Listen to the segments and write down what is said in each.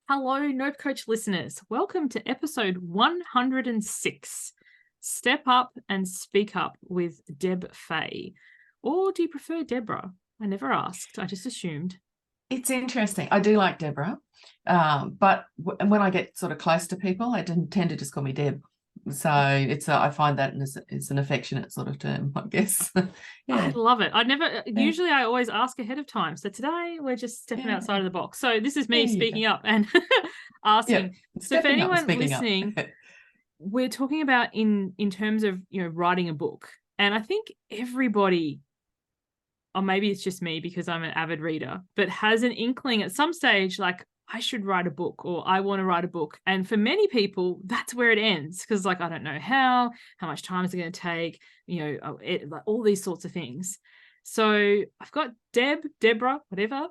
Hello, Note Coach listeners. Welcome to episode 106, Step Up and Speak Up with Deb Fay. Or do you prefer Deborah? I never asked. I just assumed. It's interesting. I do like Deborah, but when I get sort of close to people, I tend to just call me Deb. So I find that it's an affectionate sort of term, I guess. I love it. Yeah. Usually I always ask ahead of time. So today we're just stepping outside of the box. So this is There me you speaking go. up and asking. So for Stepping up and anyone speaking up. listening, we're talking about in terms of, writing a book. And I think everybody, or maybe it's just me because I'm an avid reader, but has an inkling at some stage, like, I should write a book or I want to write a book. And for many people, that's where it ends. Because like, I don't know how much time is it going to take, like all these sorts of things. So I've got Deborah, whatever,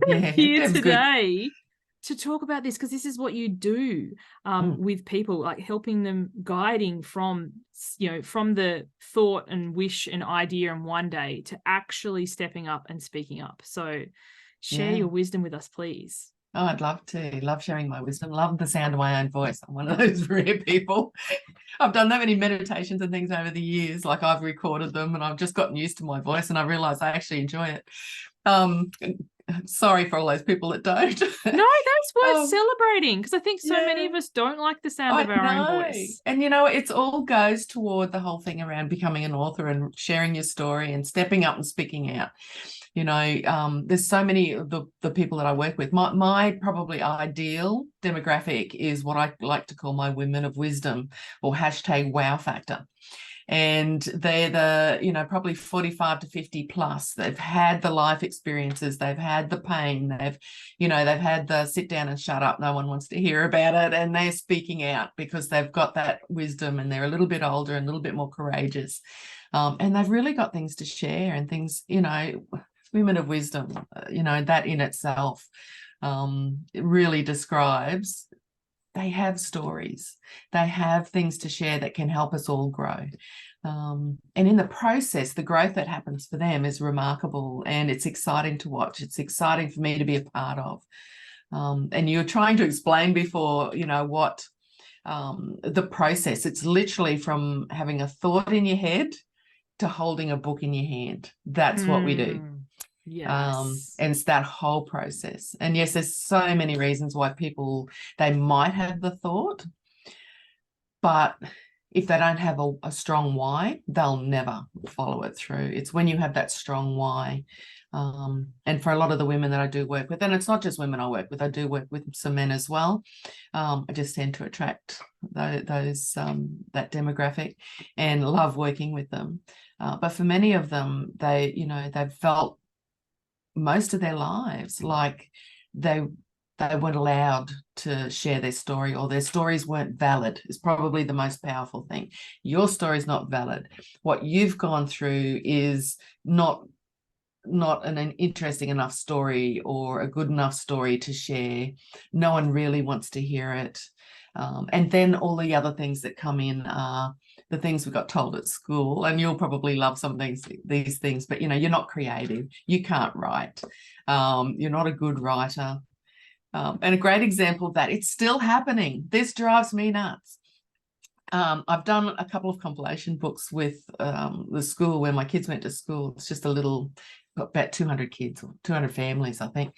Yeah, here Deb's good. today to talk about this, because this is what you do with people, like helping them, guiding from the thought and wish and idea and one day to actually stepping up and speaking up. So share Yeah. your wisdom with us, please. Oh, I'd love to. Love sharing my wisdom. Love the sound of my own voice. I'm one of those rare people. I've done that many meditations and things over the years. Like, I've recorded them and I've just gotten used to my voice and I realize I actually enjoy it. Sorry for all those people that don't. No, that's worth celebrating, because I think so many Yeah. of us don't like the sound of I our own know. voice. And it's all goes toward the whole thing around becoming an author and sharing your story and stepping up and speaking out. There's so many of the people that I work with. My probably ideal demographic is what I like to call my women of wisdom, or hashtag wow factor. And they're probably 45 to 50 plus. They've had the life experiences, they've had the pain, they've had the sit down and shut up, no one wants to hear about it, and they're speaking out because they've got that wisdom and they're a little bit older and a little bit more courageous, and they've really got things to share and things, women of wisdom, that in itself it really describes. They have stories. They have things to share that can help us all grow. And in the process, the growth that happens for them is remarkable, and it's exciting to watch. It's exciting for me to be a part of. And you're trying to explain before, what the process. It's literally from having a thought in your head to holding a book in your hand. That's what we do. Yes. And it's that whole process. And yes, there's so many reasons why people, they might have the thought, but if they don't have a strong why, they'll never follow it through. It's when you have that strong why. And for a lot of the women that I do work with, and it's not just women I work with, I do work with some men as well. I just tend to attract those that demographic and love working with them. But for many of them, they've felt most of their lives like they weren't allowed to share their story, or their stories weren't valid. Is probably the most powerful thing. Your story is not valid. What you've gone through is not an interesting enough story or a good enough story to share. No one really wants to hear it. And then all the other things that come in are the things we got told at school, and you'll probably love some of these things, but you're not creative, you can't write, you're not a good writer. And a great example of that, it's still happening. This drives me nuts. I've done a couple of compilation books with the school where my kids went to school. It's just about 200 kids, or 200 families, I think.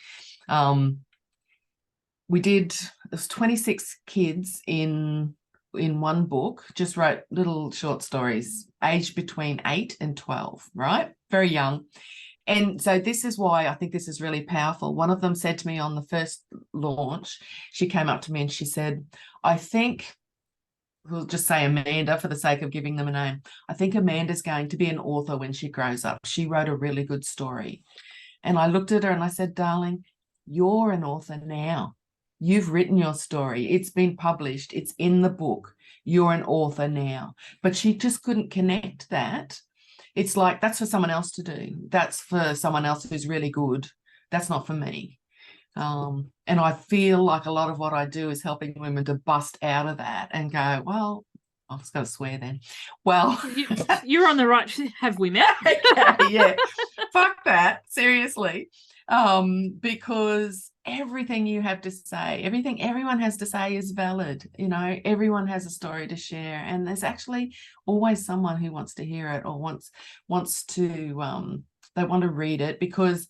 There's 26 kids in one book, just wrote little short stories, aged between 8 and 12, right? Very young. And so this is why I think this is really powerful. One of them said to me on the first launch, she came up to me and she said, I think, we'll just say Amanda for the sake of giving them a name, I think Amanda's going to be an author when she grows up. She wrote a really good story. And I looked at her and I said, darling, you're an author now. You've written your story. It's been published. It's in the book. You're an author now. But she just couldn't connect that. It's like, that's for someone else to do. That's for someone else who's really good. That's not for me. And I feel like a lot of what I do is helping women to bust out of that and go, well, I was going to swear then. Well, you're on the right. Have we met? Okay, yeah. Fuck that. Seriously. Because everything you have to say, everything everyone has to say is valid. You know, everyone has a story to share, and there's actually always someone who wants to hear it or wants to they want to read it because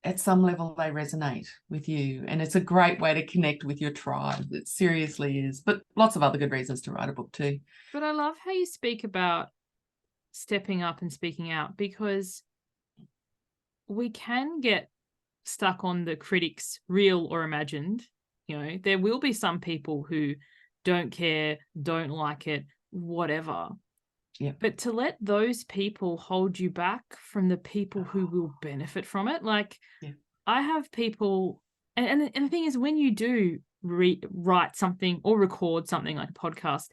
at some level they resonate with you, and it's a great way to connect with your tribe. It seriously is. But lots of other good reasons to write a book too. But I love how you speak about stepping up and speaking out, because we can get stuck on the critics, real or imagined. You know, there will be some people who don't care, don't like it, whatever. Yeah. But to let those people hold you back from the people who will benefit from it. Like, yeah. I have people, and the thing is, when you do write something or record something like a podcast,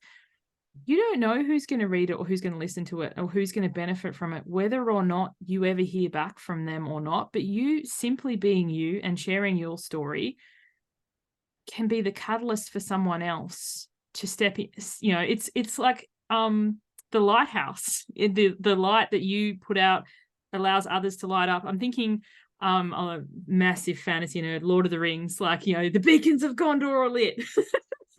you don't know who's going to read it or who's going to listen to it or who's going to benefit from it, whether or not you ever hear back from them or not. But you simply being you and sharing your story can be the catalyst for someone else to step in. You know, it's like the lighthouse. The light that you put out allows others to light up. I'm thinking I'm a massive fantasy nerd, Lord of the Rings, like, you know, the beacons of Gondor are lit.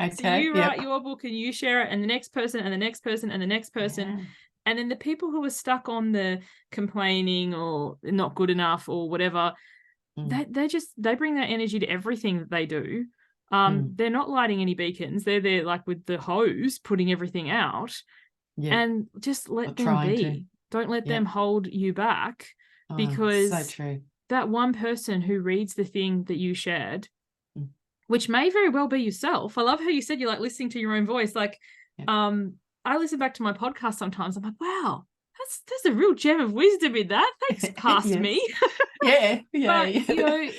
Okay, so you write your book and you share it, and the next person and the next person and the next person. Yeah. And then the people who are stuck on the complaining or not good enough or whatever, they bring that energy to everything that they do. They're not lighting any beacons. They're there like with the hose putting everything out. Yeah. And just let them be. Don't let them hold you back, because so true. That one person who reads the thing that you shared, which may very well be yourself. I love how you said you like listening to your own voice. Like, I listen back to my podcast sometimes. I'm like, wow, there's a real gem of wisdom in that. Thanks, past me. yeah. But you know,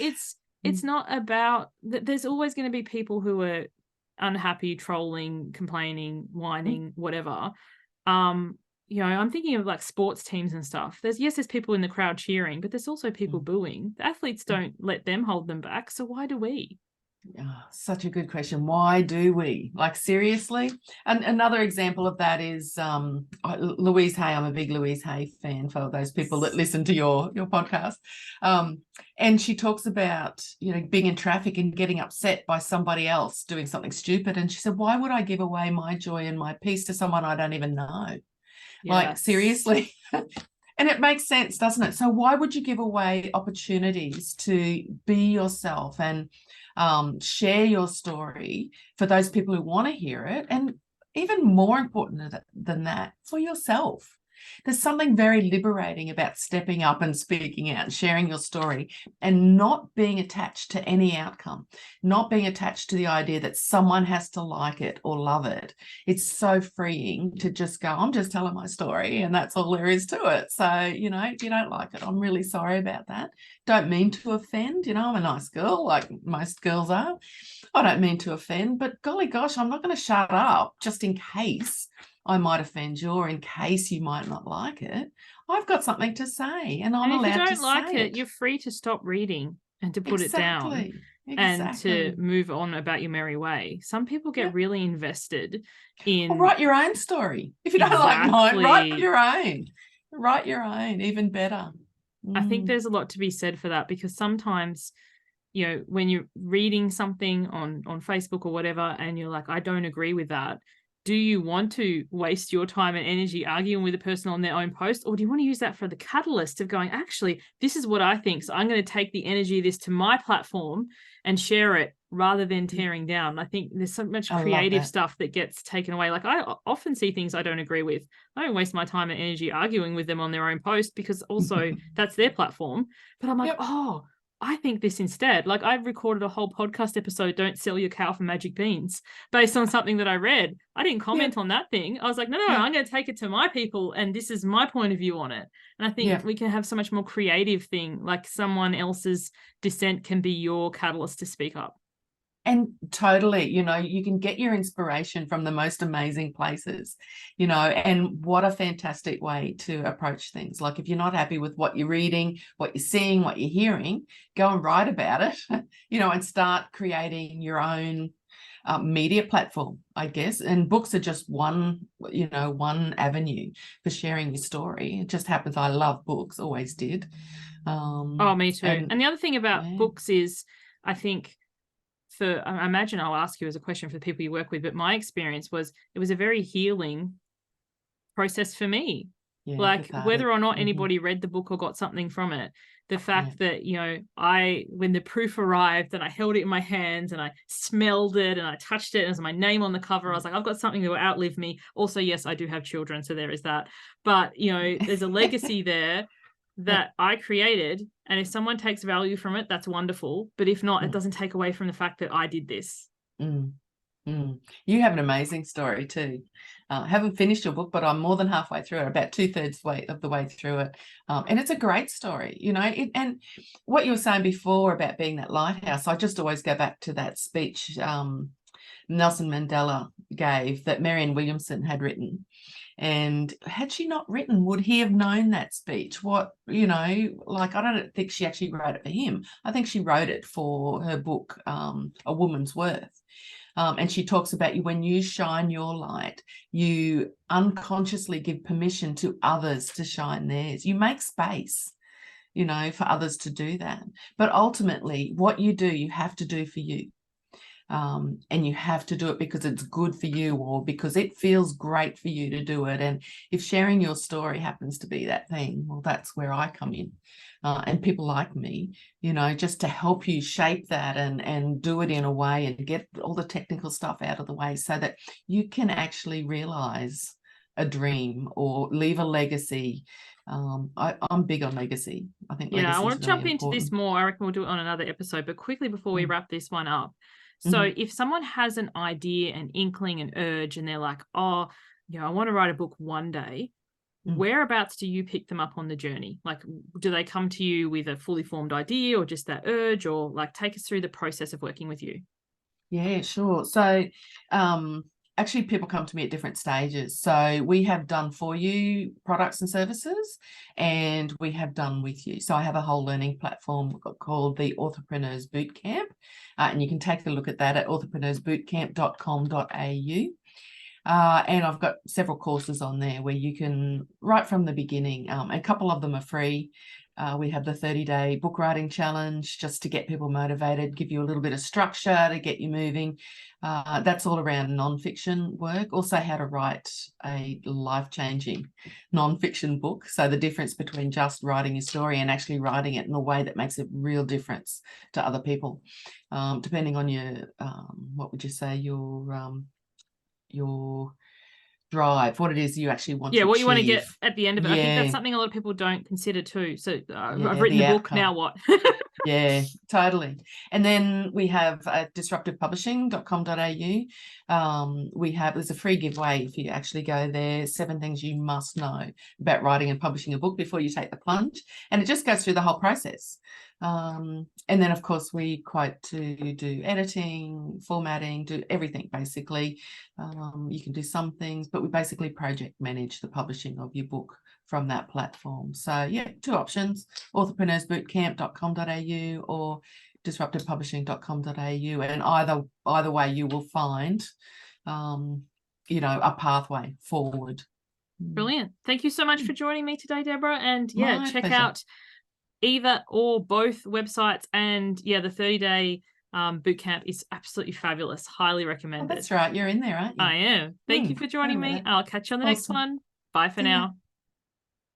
it's not about that. There's always going to be people who are unhappy, trolling, complaining, whining, whatever. You know, I'm thinking of like sports teams and stuff. There's people in the crowd cheering, but there's also people booing. The athletes don't let them hold them back. So why do we? Oh, such a good question. Why do we? Like, seriously? And another example of that is Louise Hay. I'm a big Louise Hay fan, for those people that listen to your podcast. And she talks about, you know, being in traffic and getting upset by somebody else doing something stupid. And she said, why would I give away my joy and my peace to someone I don't even know? Yes. Like, seriously? And it makes sense, doesn't it? So why would you give away opportunities to be yourself and share your story for those people who want to hear it? And even more important than that, for yourself. There's something very liberating about stepping up and speaking out and sharing your story and not being attached to any outcome, not being attached to the idea that someone has to like it or love it. It's so freeing to just go, I'm just telling my story and that's all there is to it. So, you know, if you don't like it, I'm really sorry about that. Don't mean to offend. You know, I'm a nice girl, like most girls are. I don't mean to offend, but golly gosh, I'm not going to shut up just in case I might offend you or in case you might not like it. I've got something to say and I'm allowed to say it. If you don't like it, you're free to stop reading and to put it down and to move on about your merry way. Some people get really invested in... Well, write your own story. If you don't like mine, write your own. Write your own, even better. I think there's a lot to be said for that, because sometimes, you know, when you're reading something on Facebook or whatever and you're like, I don't agree with that, do you want to waste your time and energy arguing with a person on their own post, or do you want to use that for the catalyst of going, actually, this is what I think, so I'm going to take the energy of this to my platform and share it rather than tearing down? I think there's so much creative stuff that gets taken away. Like, I often see things I don't agree with. I don't waste my time and energy arguing with them on their own post, because also that's their platform. But I'm like, oh, I think this instead. Like, I've recorded a whole podcast episode, Don't Sell Your Cow for Magic Beans, based on something that I read. I didn't comment on that thing. I was like, no, I'm going to take it to my people, and this is my point of view on it. And I think we can have so much more creative thing, like someone else's dissent can be your catalyst to speak up. And totally, you know, you can get your inspiration from the most amazing places, you know, and what a fantastic way to approach things. Like, if you're not happy with what you're reading, what you're seeing, what you're hearing, go and write about it, you know, and start creating your own media platform, I guess. And books are just one avenue for sharing your story. It just happens I love books, always did. Me too. And the other thing about books is, I think I imagine I'll ask you as a question for the people you work with, but my experience was it was a very healing process for me. Yeah, Like whether or not Mm-hmm. anybody read the book or got something from it, the fact that, you know, when the proof arrived and I held it in my hands and I smelled it and I touched it and it was my name on the cover, I was like, I've got something that will outlive me. Also, yes, I do have children, so there is that. But, you know, there's a legacy there that I created. And if someone takes value from it, that's wonderful. But if not, it doesn't take away from the fact that I did this. You have an amazing story too. Haven't finished your book, but I'm more than halfway through it, about 2/3 of the way through it. And it's a great story, you know. And what you were saying before about being that lighthouse, I just always go back to that speech Nelson Mandela gave that Marianne Williamson had written. And had she not written, would he have known that speech? What, you know, like, I don't think she actually wrote it for him. I think she wrote it for her book, A Woman's Worth. And she talks about when you shine your light, you unconsciously give permission to others to shine theirs. You make space, you know, for others to do that. But ultimately, what you do, you have to do for you. And you have to do it because it's good for you or because it feels great for you to do it. And if sharing your story happens to be that thing, well, that's where I come in. And people like me, you know, just to help you shape that and do it in a way and get all the technical stuff out of the way so that you can actually realize a dream or leave a legacy. I'm big on legacy. I think legacy I want is to really jump into this more. I reckon we'll do it on another episode, but quickly before we wrap this one up. So if someone has an idea, an inkling, an urge, and they're like, oh, you know, I want to write a book one day, whereabouts do you pick them up on the journey? Like, do they come to you with a fully formed idea or just that urge, or like take us through the process of working with you? Yeah, sure. So actually people come to me at different stages. So we have done for you products and services, and we have done with you. So I have a whole learning platform called the Authorpreneurs Bootcamp, and you can take a look at that at authorpreneursbootcamp.com.au. And I've got several courses on there where you can, right from the beginning, a couple of them are free. We have the 30-day book writing challenge just to get people motivated, give you a little bit of structure to get you moving. That's all around nonfiction work. Also how to write a life-changing nonfiction book. So the difference between just writing your story and actually writing it in a way that makes a real difference to other people. Depending on your, what would you say, your drive, what it is you actually want to what achieve. you want to get at the end of it. I think that's something a lot of people don't consider too. So I've written the book, now what? Yeah, totally. And then we have disruptivepublishing.com.au. There's a free giveaway if you actually go there, 7 things you must know about writing and publishing a book before you take the plunge. And it just goes through the whole process. And then, of course, we quote to do editing, formatting, do everything, basically. You can do some things, but we basically project manage the publishing of your book from that platform. So, yeah, 2 options, authorpreneursbootcamp.com.au or disruptivepublishing.com.au. And either way, you will find, you know, a pathway forward. Brilliant. Thank you so much for joining me today, Deborah. And My check pleasure. out either or both websites, and the 30-day bootcamp is absolutely fabulous. Highly recommended. Oh, that's right. You're in there, aren't you? I am. Thank you for joining me. I'll catch you on the next one. Bye for now.